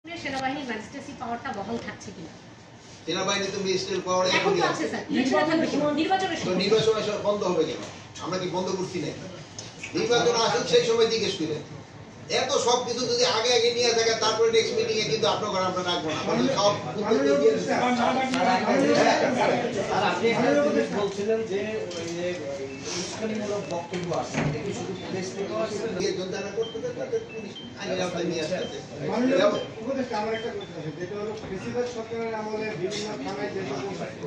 সেনাবাহিনীর ম্যাজিস্ট্রেসি পাওয়ারটা বহাল থাকছে কিনা? সেনাবাহিনী তো ম্যাজিস্ট্রেট পাওয়ার এখন তো আছে স্যার, নির্বাচনের সময় বন্ধ হবে কেন? আমরা কি বন্ধ করছি না? নির্বাচন আসুক সেই সময় জিজ্ঞেস করি। এত সব কিছু যদি আগে আগে নিয়ে থাকে তারপরে নেক্সট মিটিং এ কিন্তু আপনার ঘরে আমরা রাখবো না। সব আর আপনি একটা জিনিস বলছিলেন যে ওই যে উস্কানিমূলক বক্তব্য আছে এটা শুধু প্রদেশ থেকে আসছে এই যোদ্ধারা করতে তাদের পুলিশ আইনের আওতায় নিয়ে আসতে। উপদেষ্টা আমার একটা প্রশ্ন আছে, যেটা হলো প্রেসিডেন্ট সরকারের আমলে বিভিন্ন থানায় যে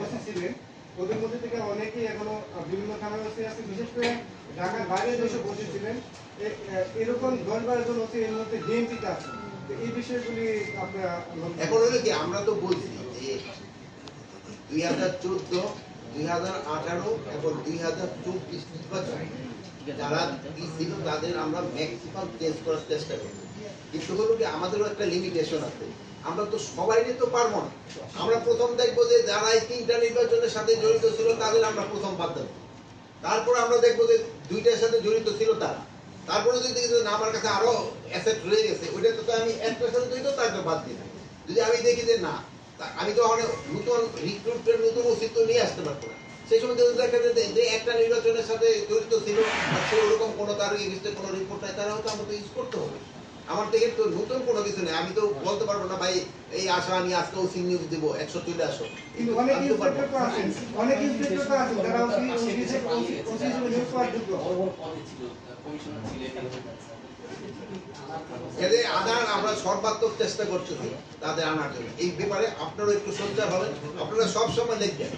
ওসি ছিলেন ওদের মধ্যে থেকে অনেকেই এখনো বিভিন্ন থানায় ওসি আছে, বিশেষ করে ঢাকার বাইরে যেসব ওসি ছিলেন এরকম 10-12 জন ওসি এর মধ্যে ডিএমপিতে আছে। এই বিষয়গুলি আপনারা এখন হলো কি আমরা তো বলছি যে 2014, 2018 এবং 2024 নির্বাচন যারা ছিল তাদের আমরা ম্যাক্সিমাম চেঞ্জ করার চেষ্টা করি, কিন্তু হলো কি আমাদেরও একটা লিমিটেশন আছে। আমরা তো সবাই তো পারবো না। আমরা প্রথম দেখবো যে যারা এই 3টা নির্বাচনের সাথে জড়িত ছিল তাদের আমরা প্রথম বাদ দেবো। তারপর আমরা দেখবো যে 2টার সাথে জড়িত ছিল তারা। তারপরে যদি দেখি না আমার কাছে আরো অ্যাসেট রয়ে গেছে ওইটা তো আমি একটার সাথে জড়িত তাকে বাদ দিই। যদি আমি দেখি যে না আমি তো অনেক নতুন রিক্রুটের নতুন অস্তিত্ব নিয়ে আসতে পারবো না, সেই সময় যদি দেখা যায় যে একটা নির্বাচনের সাথে জড়িত ছিল সে ওরকম কোনো তার এগেইনস্টে কোনো রিপোর্ট নাই, তারা হয়তো আমাকে ইউজ করতে হবে। আমার থেকে তো নতুন কোনো কিছু নেই। আমি তো বলতে পারবো না ভাই এই আশা আমি আজকে ওসি নিয়োগ দিব 100 চলে আসো। কিন্তু অনেক ইন্সপেক্টর তো আছেন, অনেক ইন্সপেক্টর তো আছেন যারা ওসি হিসেবে নিয়োগ করার যোগ্য। এদের আনার আমরা সর্বাত্মক চেষ্টা করছি তাদের আনার জন্য। এই ব্যাপারে আপনারাও একটু সঞ্চার হবেন, আপনারা সব সময় লিখবেন।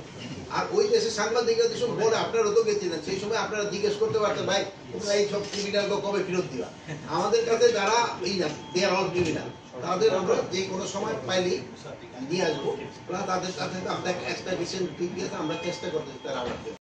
আর ওই দেশে সাংবাদিকরা যেসব বলে আপনারা তো গেছিলেন, সেই সময় আপনারা জিজ্ঞেস করতে পারতেন ভাই তোমরা এই সব ক্রিমিনালকে কবে ফেরত দিবা। আমাদের কাছে যারা এই না দেয়ার অল ক্রিমিনাল তাদের আমরা যে কোনো সময় পাইলে নিয়ে আসবো, তাদের কাছে আপনাকে এক্সট্রা ডিসেন্ট ঠিক আছে আমরা চেষ্টা করতে তারা আমাদের